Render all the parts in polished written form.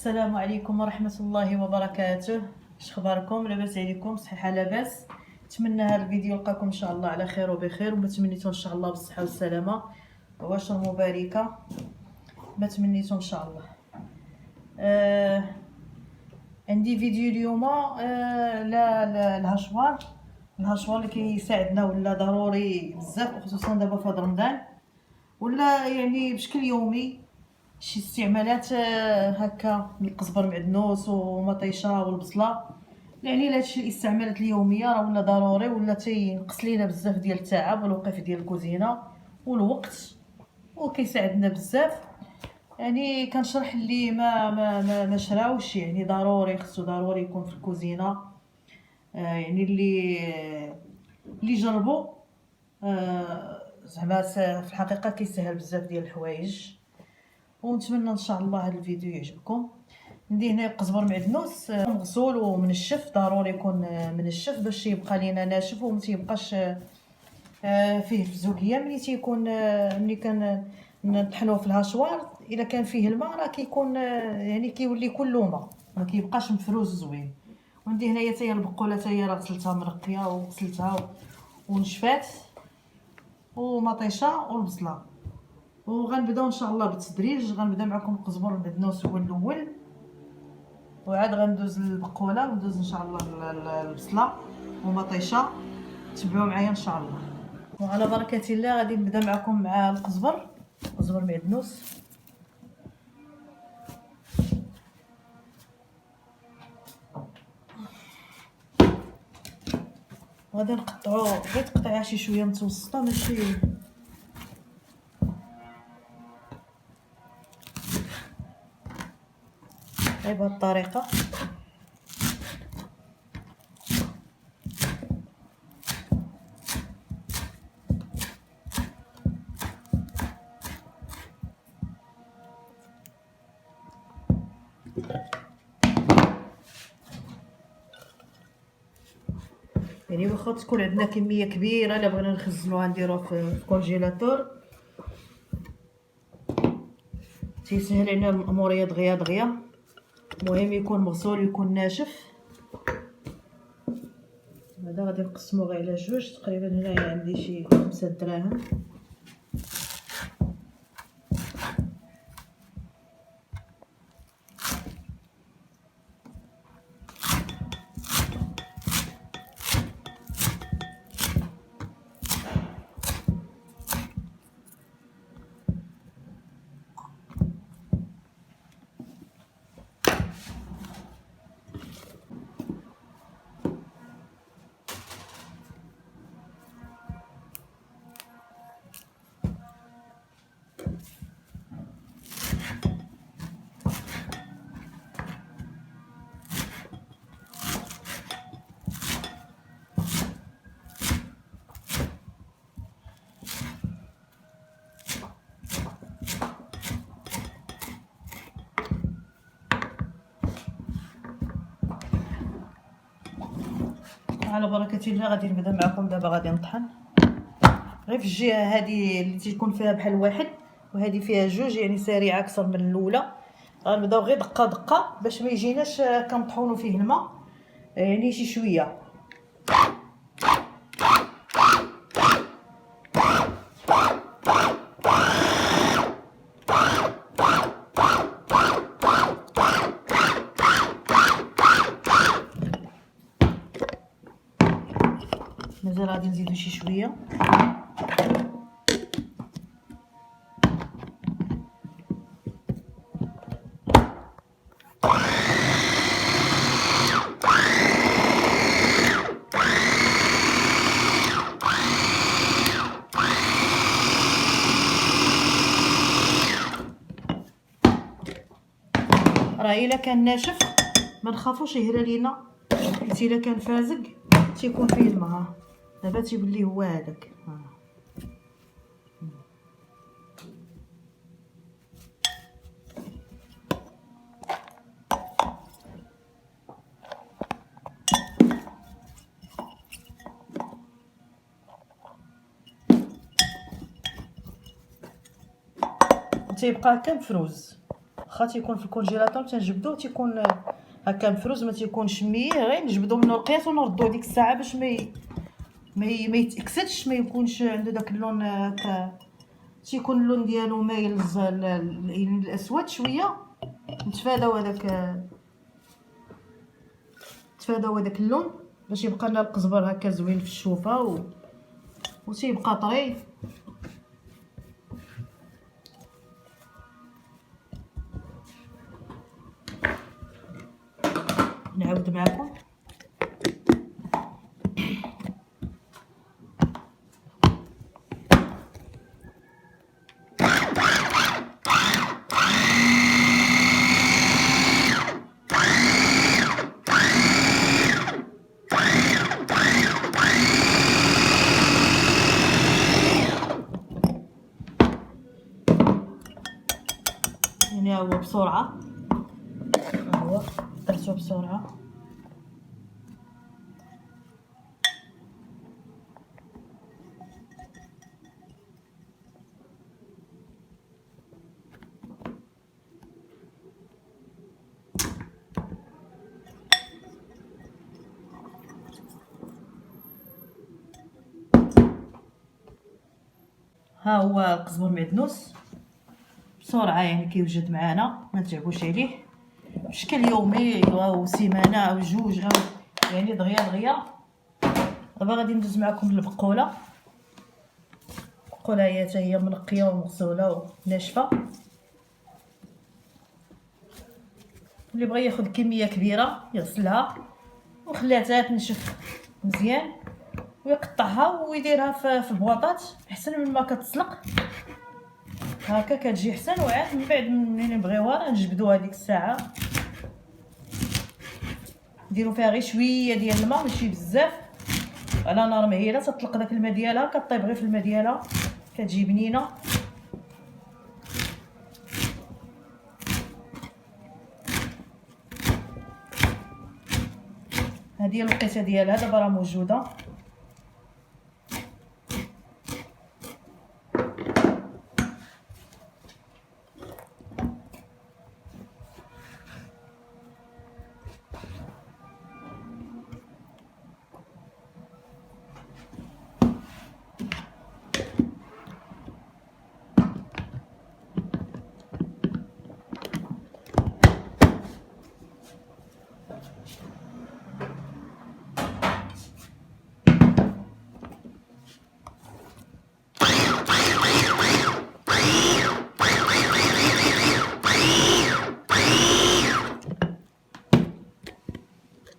السلام عليكم ورحمة الله وبركاته. اش اخباركم؟ لاباس عليكم؟ صحيحة لاباس؟ نتمنى هذا الفيديو يلقاكم ان شاء الله على خير وبخير، وما تمنيتو ان شاء الله بالصحة والسلامة وعشر مباركة ما تمنيتو ان شاء الله. عندي فيديو اليوم لا الهشوار اللي كيساعدنا ولا ضروري بزاف، وخصوصا دابا في هذا رمضان، ولا يعني بشكل يومي شي استعمالات هكا من القزبر معدنوس ومطيشه والبصله. يعني هادشي الاستعمالات اليوميه راه ولا ضروري، ولا تينقص لينا بزاف ديال التعب والوقف ديال الكوزينه والوقت، وكيساعدنا بزاف. يعني كنشرح اللي ما شراوش، يعني ضروري خصو ضروري يكون في الكوزينه. يعني اللي جربوا زعما في الحقيقه كيسهل بزاف ديال الحوايج، ونتمنى ان شاء الله هذا الفيديو يعجبكم. ندي هنا قزبر معدنوس مغسول ومنشف، ضروري يكون منشف باش يبقى لينا ناشف وما تيبقاش فيه الفزوكيه. ملي تيكون ملي نطحنوه في الهاشوار، الا كان فيه الماء راه كيكون يعني كيولي كله ماء، ما كيبقاش مفروز زوين. وندي هنايا حتى هي البقوله، حتى هي راه غسلتها مرقيه وغسلتها ونشفات، ومطيشه والبصله. وغنبداو ان شاء الله بالتدريج. غنبدا معكم القزبر المعدنوس هو الاول، وعاد غندوز للبقوله، وندوز ان شاء الله البصله ومطيشه. تبعوا معايا ان شاء الله. وعلى بركه الله غادي نبدا معكم مع القزبر معدنوس. غادي نقطعو غير تقطيعه شي شويه متوسطه، ماشي غير بهاد الطريقه. يعني واخا تكون عندنا كميه كبيره الا بغينا نخزنوها نديروها في الكونجيلاتور، تيسهل علينا الاموريه دغيا دغيا. المهم يكون مغسول يكون ناشف. هذا غادي نقسمو غير على جوج تقريبا. هنايا عندي شي 5 دراهم. على بركه الله غادي نبدا معكم دابا. غادي نطحن غير في الجهه هذه اللي تيكون فيها بحال واحد، وهذه فيها جوج، يعني سريعه اكثر من الاولى. غنبداو غير دقه دقه باش ما يجيناش كنطحونوا فيه الماء، يعني شي شويه. مازال غادي نزيدو شي شويه. راه الا كان ناشف ما نخافوش يهرى لينا، حيت الا كان فازق تيكون فيه الماء. دابا تيبان لي هو هذاك. تيبقى هكا مفروز. واخا تيكون في الكونجيلاتور تنجبدوه تيكون هكا مفروز، ما تيكونش ميه، غير نجبدو منو القياس ونردوه ديك الساعه باش ما يتاكسدش، ما يكونش عنده داك اللون هكا، تيكون اللون ديالو مايل الاسود شويه. نتفاداو هذاك اللون باش يبقى لنا القزبر هكا زوين في الشوفه وتيبقى طري. نعاود معكم. يعني هو بسرعه، هو درتو بسرعه. ها هو القزبر معدنوس بسرعه، يعني كيوجد معنا، ما تعبوش عليه بشكل يومي او سيمانه او جوج او يعني دغيا. دابا غادي ندوز معكم للبقوله. البقوله هي منقيه ومغسوله وناشفه. اللي بغى ياخذ كميه كبيره يغسلها وخليها حتى تنشف مزيان ويقطعها ويديرها في بواطات احسن مما كتسلق هكا، كتجي حسن. وعاد من بعد منين نبغيوها نجبدوها ديك الساعه، نديرو فيها غير شويه ديال الماء ماشي بزاف، على نار مهيله تطلق داك الماء ديالها، كطيب غير في الماء ديالها، كتجي بنينه. هذه الوقيته ديالها دابا راه موجوده.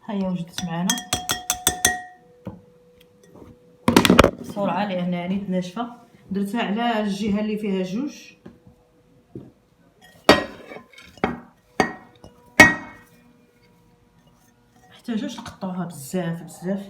هيا وجدت معنا بسرعه لان يعني ناشفه. درتها على الجهه اللي فيها جوج، محتاجوش نقطعوها بزاف.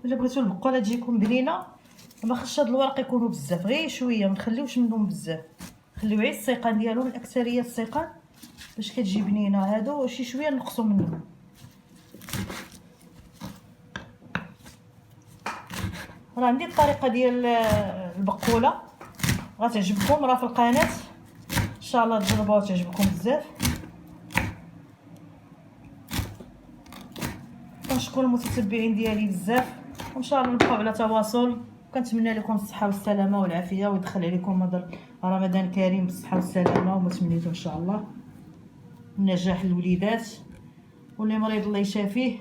الا بغيتو البقوله تجيكم بنينه ما خصش هاد الورق يكونوا بزاف، غير شويه، ما نخليوش منهم بزاف، خليو غير السيقان ديالهم، الاكثريه السيقان باش كتجي بنينه. هادو شي شويه نقصوا منهم. راه عندي الطريقه ديال البقوله غتعجبكم، راه في القناه ان شاء الله تجربوها وتعجبكم بزاف. كنشكر المتتبعين ديالي بزاف، وان شاء الله نبقاو على تواصل. كنتمنى لكم الصحه والسلامه والعافيه، ويدخل عليكم رمضان كريم بالصحه والسلامه، وما تمنيتو ان شاء الله النجاح للوليدات، واللي مريض الله يشافيه.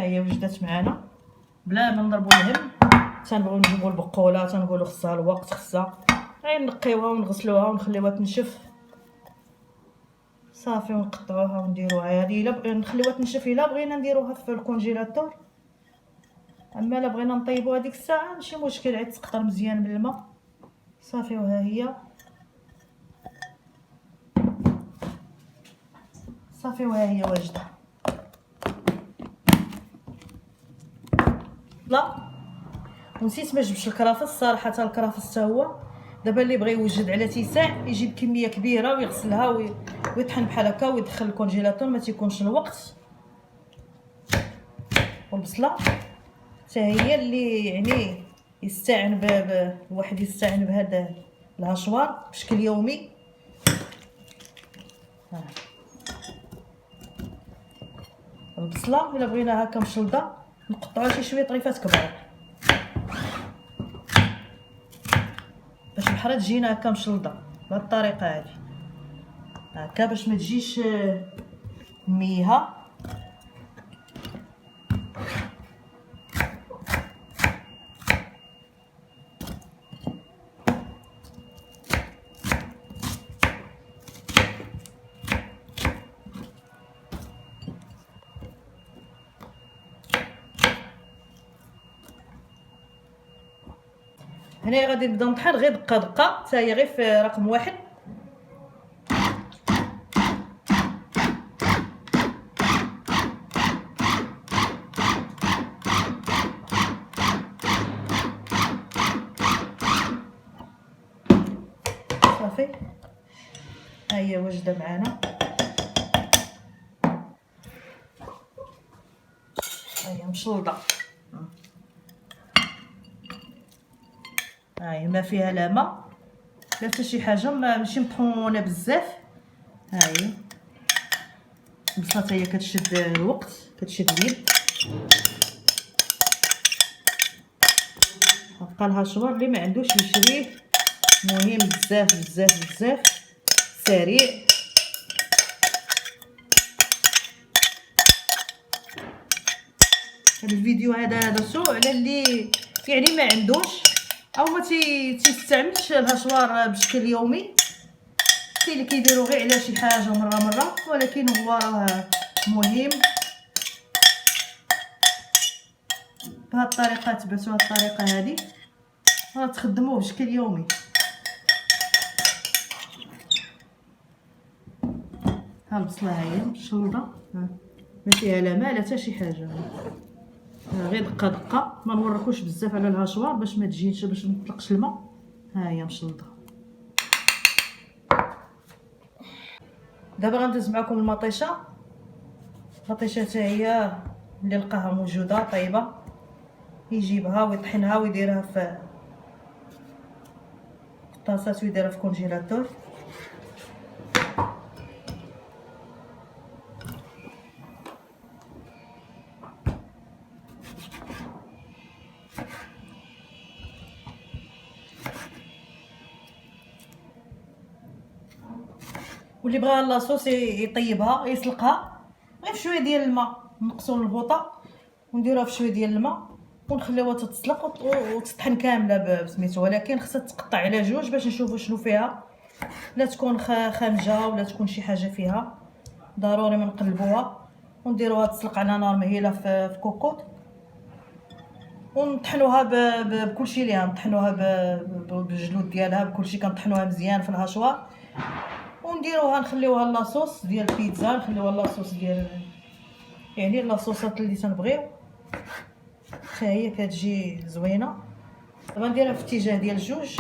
هي وجدت معنا بلا ما نضربوا الهم. تنبغيو نجيبوا البقوله، تنقولوا خصها الوقت، خصها غير نقيوها ونغسلوها ونخليوها تنشف صافي، ونقطعوها ونديروها. هذه الا بغينا نخليوها تنشف، الا بغينا نديروها في الكونجيلاتور، اما الا بغينا نطيبوها ديك الساعه ماشي مشكل، عاد تقطر مزيان بالماء صافي. وها هي صافي، وها هي واجده. لا ونسيت ما جبتش الكرافس صراحه، الكرافس حتى هو دابا اللي بغى يوجد على تيساع يجيب كميه كبيره ويغسلها ويطحن بحال هكا ويدخل الكونجيلاتور، ما تيكونش الوقت. والبصله حتى هي اللي يعني يستعن الواحد يستعن بهذا الهشوار بشكل يومي. البصله الا بغيناها هكا مشلضه نقطعوها شي شويه طريفات كبار باش الحرة تجينا هكا مشلضه بهذه الطريقه هذه هكا باش ما تجيش ميها. هنا غادي نبدا نطحن غير دقه دقه، حتى هي غير في رقم واحد. صافي ها هي واجده معنا، ها هي مشلضه، ها هي ما فيها لا ما لا حتى شي حاجه، ماشي مطحونه بزاف. ها هي البصله حتى هي كتشد الوقت، كتشد اليد. بقى الهشوار اللي ما عندوش يشريه، مهم بزاف بزاف بزاف، سريع. هذا الفيديو هذا درتو على اللي يعني ما عندوش او ما تيستعملش الهشوار بشكل يومي، كاين اللي كيديروا غير على شي حاجه مره، ولكن هو راه مهم. بهذه الطريقه تبعتوا هذه الطريقه هذه راه تخدموه بشكل يومي. ها البصله ها هي مشلضه، ما فيها لا ماء لا حتى شي حاجه، غير دقه دقه. ما نوركوش بزاف على الهشوار باش ما تجيش، باش ما تطلقش الماء. ها هي مشلضه. دابا غندوز معكم المطيشه. المطيشه حتى هي اللي لقاها موجوده طيبه يجيبها ويطحنها ويديرها في طاسات ويديرها في كونجيلاتور. واللي بغى لاصوص يطيبها يسلقها غير في شويه ديال الماء، نقصوا البوطه ونديروها في شويه ديال الماء ونخليوها تتسلق وتطحن كامله بسميتو، ولكن خصها تقطع على جوج باش نشوفوا شنو فيها، لا تكون خامجه ولا تكون شي حاجه فيها. ضروري ما نقلبوها ونديروها تسلق على نار مهيله في كوكوط، ونطحنوها بكلشي ليها، نطحنوها بالجلود ديالها بكلشي، كنطحنوها مزيان في الهشوار ونديروها نخليوها لاصوص ديال البيتزا، نخليوها لاصوص ديال يعني لاصوصات اللي تنبغيو. حتى هي كتجي زوينه. دابا نديرها في اتجاه ديال الجوج.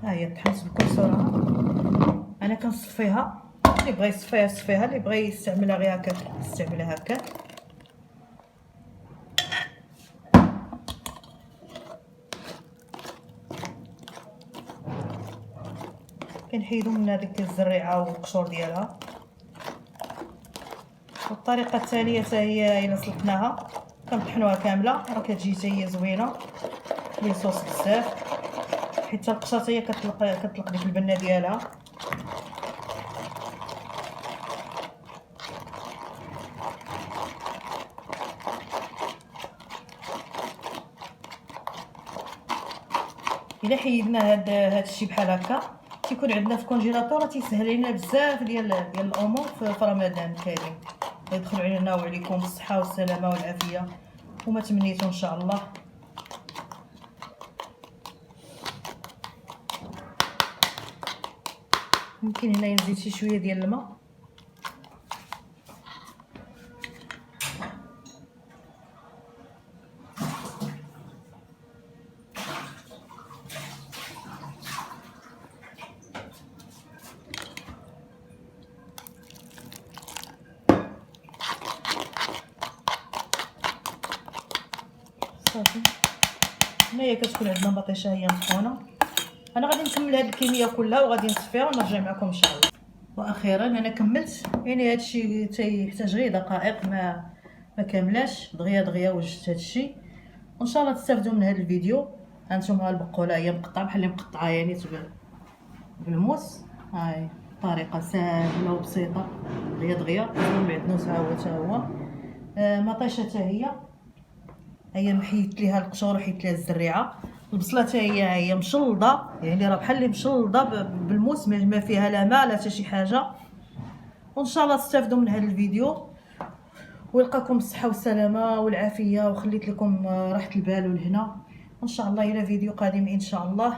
ها هي طحنت بكل سرعه. انا كنصفيها، اللي بغى يصفيها يصفيها، اللي بغى يستعملها غير هكا يستعملها هكا. كنحيدو من هذيك الزريعه والقشور ديالها. والطريقه الثانيه حتى هي الا سلقناها كنطحنوها كامله، راه كتجي حتى هي زوينه لي صوص بزاف، حيت القشره حتى هي كتطلق ديك البنه ديالها. الا حيدنا هاد الشيء بحال هكا تيكون عندنا في الكونجيلاتور، تيسهل لنا بزاف ديال الامور في رمضان الكريم. يدخل علينا وعليكم بالصحه والسلامه والعافيه وما تمنيتو ان شاء الله. ممكن هنا نزيد شي شويه ديال الماء. صافي هنايا كتكون عندنا مطيشه هي مطحونه. انا غادي نكمل هاد الكميه كلها وغادي نصفيها ونرجع معكم ان شاء الله. واخيرا انا كملت، يعني هادشي تيحتاج غير دقائق ما كاملاش، دغيا دغيا وجدت هادشي. وان شاء الله تستافدوا من هذا الفيديو. هانتوما البقوله هي مقطعه بحال اللي مقطعه يعني بالموس. هاي طريقه سهله وبسيطه دغيا دغيا. المعدنوس ها هو حتى هو مطيشه حتى هي محيت ليها القشور وحيت ليها الزريعه. البصله حتى هي مشلضه، يعني راه بحال اللي مشلضه بالموس، ما فيها لا ماء لا حتى شي حاجه. وان شاء الله تستافدوا من هذا الفيديو ويلقاكم بالصحه والسلامه والعافيه، وخليت لكم راحه البال والهنا. وان شاء الله الى فيديو قادم ان شاء الله.